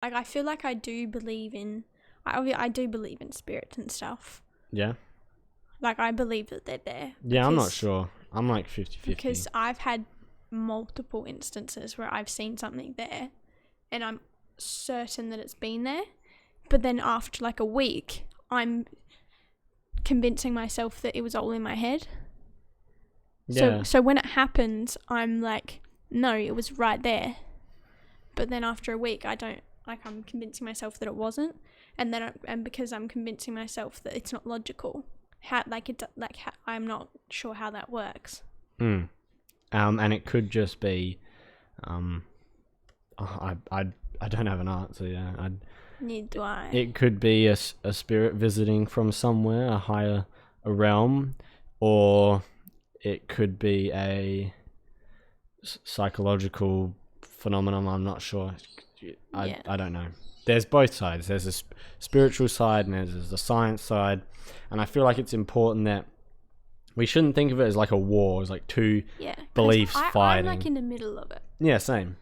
like, I feel like I do believe in, I do believe in spirits and stuff. Yeah. Like, I believe that they're there. Yeah, I'm not sure. I'm like 50-50. Because I've had multiple instances where I've seen something there and I'm certain that it's been there. But then after like a week, I'm convincing myself that it was all in my head. Yeah. So when it happens, I'm like, no, it was right there. But then after a week, I don't, like, I'm convincing myself that it wasn't. And then and because I'm convincing myself that it's not logical, I'm not sure how that works. And it could just be, I don't have an answer. Yeah, Neither do I. It could be a spirit visiting from somewhere, a realm, or it could be a psychological phenomenon. I'm not sure. I don't know. There's both sides. There's a spiritual side and there's a science side. And I feel like it's important that we shouldn't think of it as like a war, as like two beliefs fighting. I'm like in the middle of it. Yeah, same.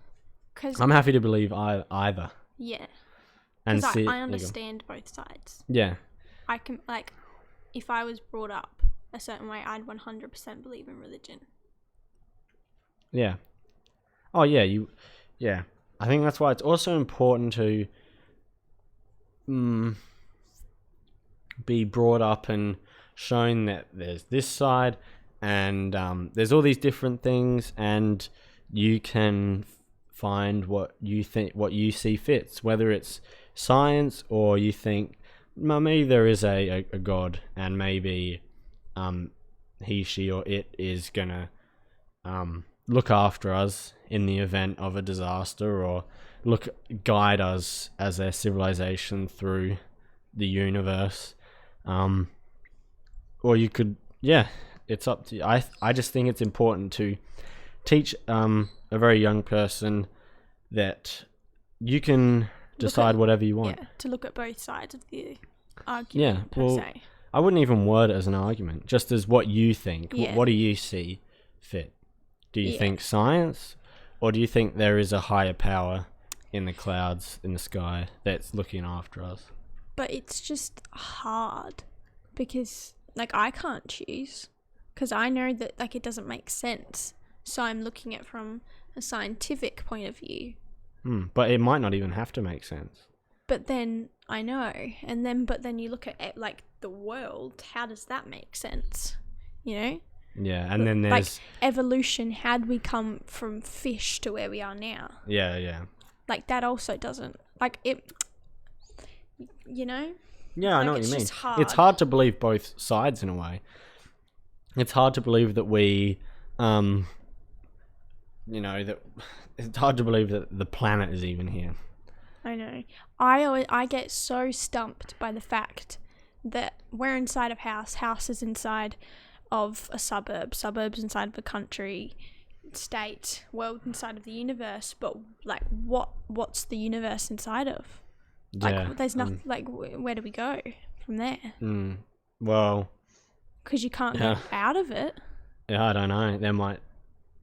I'm happy to believe either. Yeah. And because I understand both sides. Yeah. I can, like, if I was brought up a certain way, I'd 100% believe in religion. Yeah. Oh, yeah. Yeah. I think that's why it's also important to be brought up and shown that there's this side and there's all these different things, and you can find what you see fits, whether it's science or you think maybe there is a God and maybe he, she, or it is gonna look after us in the event of a disaster, or guide us as a civilization through the universe, or you could, it's up to you. I just think it's important to teach a very young person that you can decide whatever you want. Yeah, to look at both sides of the argument, per se. I wouldn't even word it as an argument, just as what you think. Yeah. What do you see fit? Do you think science, or do you think there is a higher power in the clouds, in the sky, that's looking after us? But it's just hard because, like, I can't choose because I know that, like, it doesn't make sense. So I'm looking at it from a scientific point of view. But it might not even have to make sense. But then I know, but then you look at it, like, the world. How does that make sense? You know? Yeah, and then there's like evolution. How'd we come from fish to where we are now? Yeah. Like, that also doesn't, like, it. You know? Yeah, like, I know what you mean. Hard. It's hard to believe both sides in a way. It's hard to believe that we, it's hard to believe that the planet is even here. I know. I get so stumped by the fact that we're inside of house is inside of a suburbs inside of a country, state, world inside of the universe, but, like, what's the universe inside of? Like, there's nothing, like, where do we go from there? Well, because you can't get out of it. Yeah, I don't know. There might,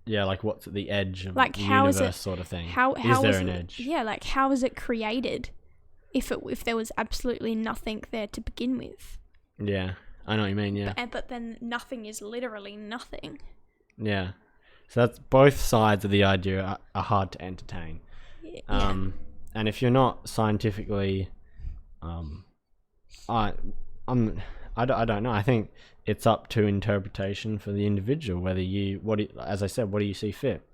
like, what's at the edge of, like, the how universe, is it, sort of thing. How is there an it, edge? Yeah, like, how is it created if there was absolutely nothing there to begin with? Yeah, I know what you mean. Yeah, but then nothing is literally nothing. Yeah, so that's both sides of the idea are hard to entertain. Yeah. And if you're not scientifically, I don't know. I think it's up to interpretation for the individual. Whether as I said, what do you see fit?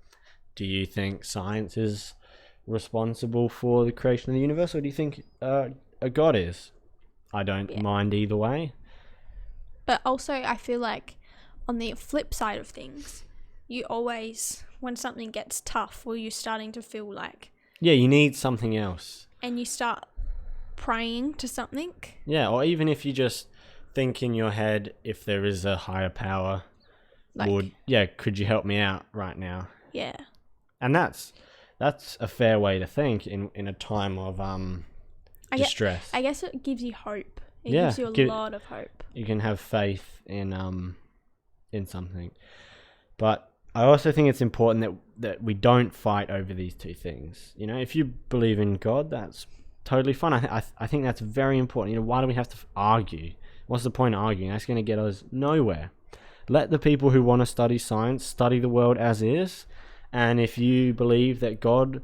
Do you think science is responsible for the creation of the universe, or do you think a God is? I don't mind either way. But also, I feel like on the flip side of things, you always, when something gets tough, or you're starting to feel like... Yeah, you need something else. And you start praying to something. Yeah, or even if you just think in your head, if there is a higher power, could you help me out right now? Yeah. And that's a fair way to think in a time of distress. I guess it gives you hope. It gives you a lot of hope. You can have faith in something. But I also think it's important that we don't fight over these two things. You know, if you believe in God, that's totally fine. I think that's very important. You know, why do we have to argue? What's the point of arguing? That's going to get us nowhere. Let the people who want to study science study the world as is. And if you believe that God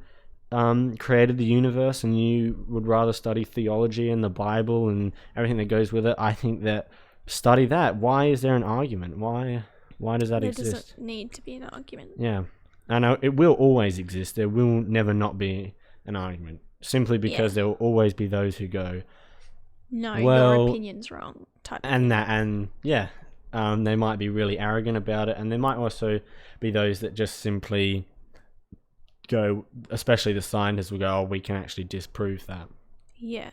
created the universe and you would rather study theology and the Bible and everything that goes with it, I think that study that. Why is there an argument? Why does that exist? There doesn't need to be an argument. Yeah. I know it will always exist. There will never not be an argument. Simply because there will always be those who go, no, well, your opinion's wrong. They might be really arrogant about it, and there might also be those that just simply go, especially the scientists will go, oh, we can actually disprove that. Yeah.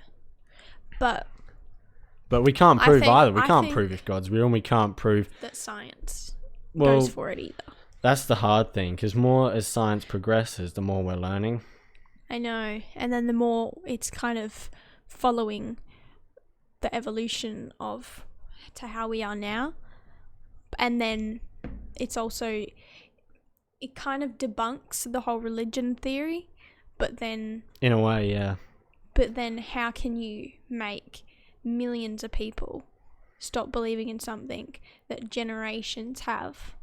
But we can't prove either. We can't prove if God's real, and we can't prove that science goes for it either. That's the hard thing, because more as science progresses, the more we're learning. I know. And then the more it's kind of following the evolution to how we are now. And then it's also, it kind of debunks the whole religion theory, but then... in a way, yeah. But then how can you make millions of people stop believing in something that generations have